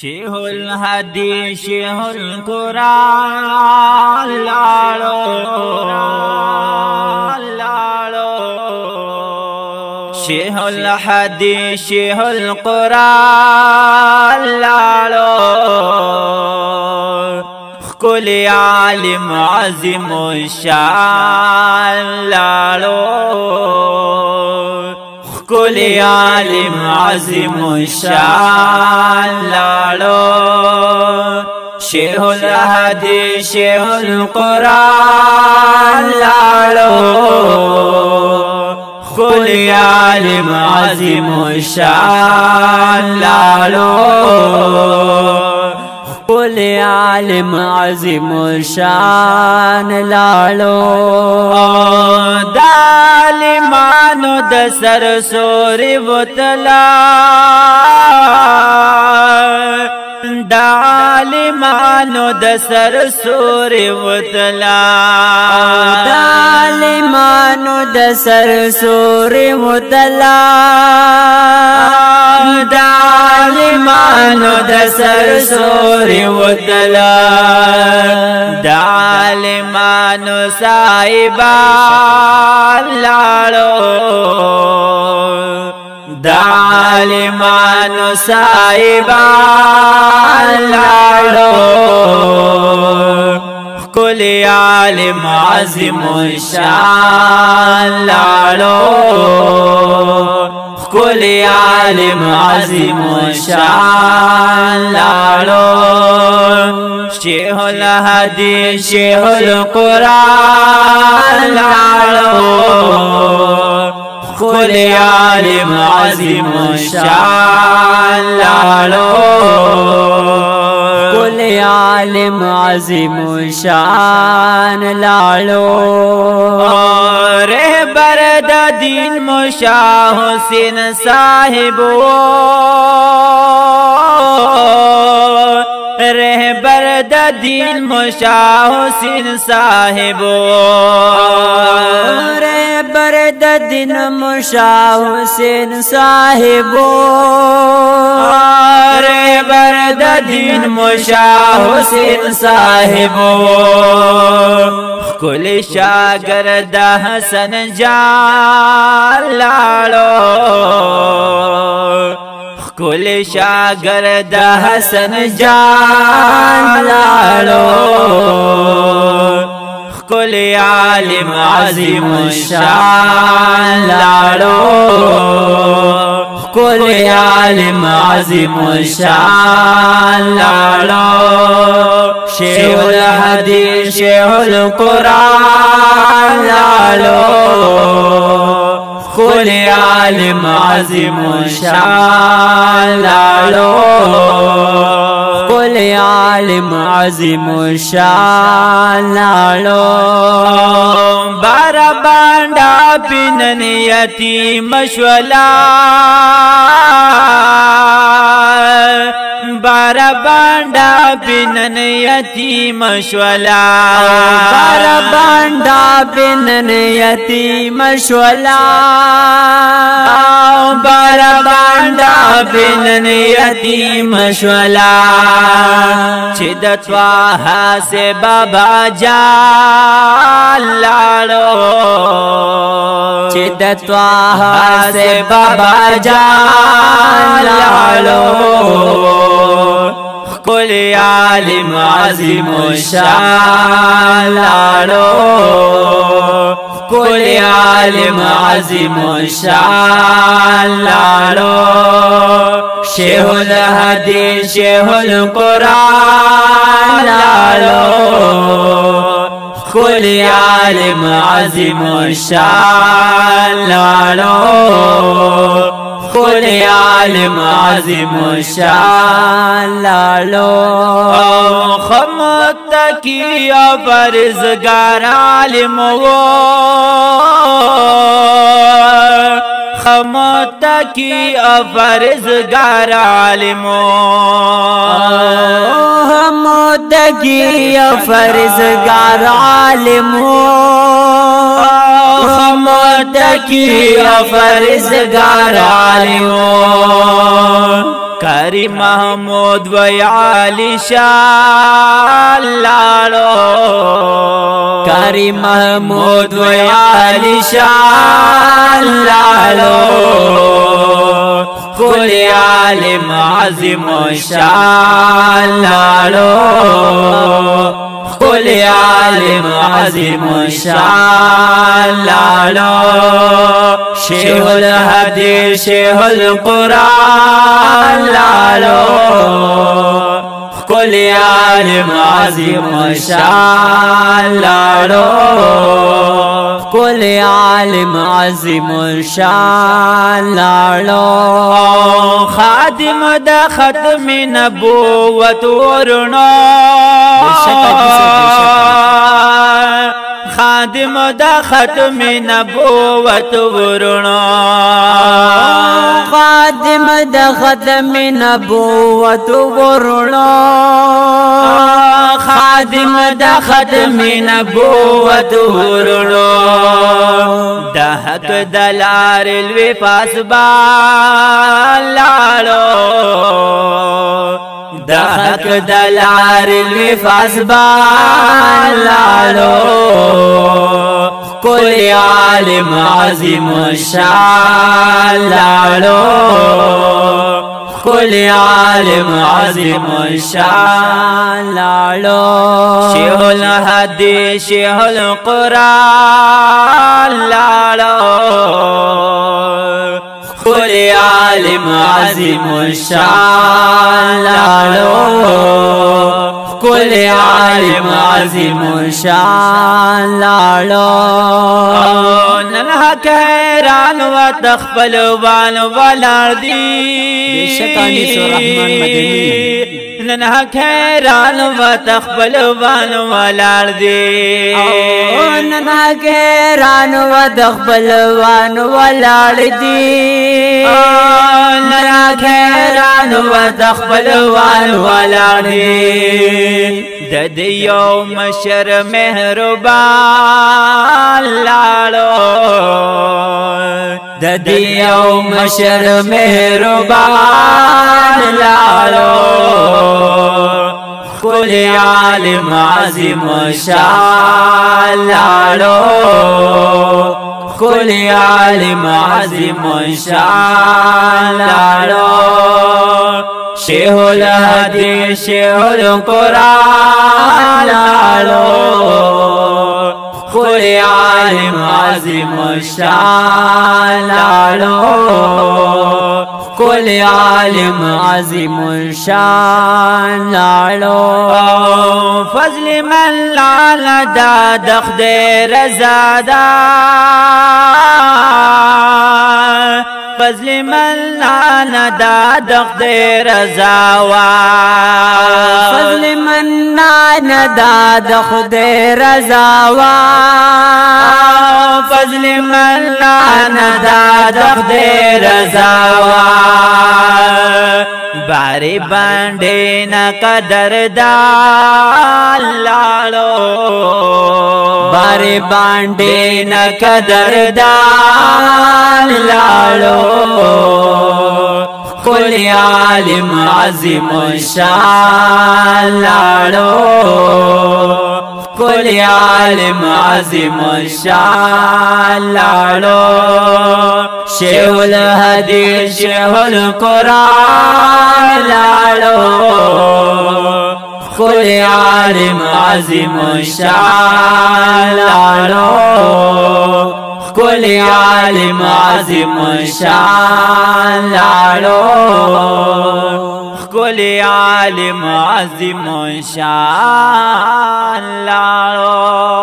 شیخ الحدیث شیخ القرآن لاړو شیخ الحدیث شیخ القرآن لاړو کلی عالم عظیم الشان لاړو کلی عالم عظیم الشان لاړو شیخ الحدیث شیخ القرآن لاړو کلی عالم عظیم الشان لاړو کلی عالم عظیم الشان لاړو دالمانو د سر سوري وتلا دالمانو د سر سوري وتلا دالمانو د سر سوري وتلا دالمانو د سر سوري وتلا دالمانو صاحبان لاړو دالمانو صاحبان لاړو کلی عالم عظیم الشان لاړو کلی عالم عظیم الشان لاړو شیخ الحدیث شیخ القرآن لاړو کلی عالم عظیم الشان لاړو کلی عالم عظیم الشان لاړو رهبر د دین مشاه حسین صاحب رهبر د دین مشاه حسین صاحب رهبر د دین مشاه حسین صاحب رهبر د دین مشاه حسین صاحب کلی شاگرد حسن جان لاړو کلی شاگرد حسن جان لاړو کلی عالم عظیم الشان لاړو کلی عالم عظیم الشان لاړو شیخ الحدیث شیخ القرآن لاړو کلی عالم عظیم الشان لاړو کلی عالم عظیم الشان لاړو بار بانډا پینن یتیم شولا بار بانډا پینن یتیم شولا بار بانډا پینن یتیم شولا بار بانډا پینن یتیم شولا چې د طه سے بابا جان لاړو چې د طه سے بابا جان لاړو کلی عالم عظیم الشان لاړو کلی عالم عظیم الشان لاړو شیخ الحدیث شیخ القرآن لاړو کلی عالم عظیم الشان لاړو کلی عالم عظیم الشان لاړو خمتکی پرزگار عالم خمتکی پرزگار عالم خمتکی پرزگار عالم خمتکی پرزگار عالم کری محمود و علی شاه لاړو کری محمود و علی شاه لاړو کلی عالم عظیم شان لاړو کلی عالم عظیم شان لاړو شیخ الحدیث شیخ القرآن لاړو کلی عالم عظیم شان لاړو کلی عالم عظیم شان لاړو خادم د ختم نبوت ورنا خادم د ختم نبوت ورنا خادم د ختم نبوت ورنا خادم د ختم نبوت ورنا د حق دلار لوی پاسبان لاړو د حق دلار لوی پاسبان لاړو کلی عالم عظیم شان لاړو کلی عالم عظیم شان لاړو شیخ الحدیث شیخ القرآن لاړو کلی عالم عظیم شان لاړو کلی عالم عظیم شان لاړو نن حق حیران و تخپلوان ولاړ دی بشکانی سو رحمان مدنی نن حق حیران و تخپلوان ولاړ دی نن حق حیران و تخپلوان ولاړ دی نن حق حیران و تخپلوان ولاړ دی د دیو مشر مهربان لاړو د دیو مشر مهربان لاړو کلی عالم عظیم شان لاړو کلی عالم عظیم شان لاړو شیخ الحدیث شیخ القرآن لاړو کلی عالم عظیم شان لاړو کلی عالم عظیم شان لاړو فضل من لاله دا د خدای رضا ده فضل من لاله دا د خدای رضا وا فضل من لاله دا د خدای رضا وا فضل من لاله دا د خدای رضا وا باری باندې نا قدردان لاړو باری باندې نا قدردان لاړو کلی عالم عظیم شان لاړو کلی عالم عظیم شان لاړو شیخ الحدیث شیخ القرآن لاړو کلی عالم عظیم شان لاړو کلی عالم عظیم شان لاړو کلی عالم عظیم شان لاړو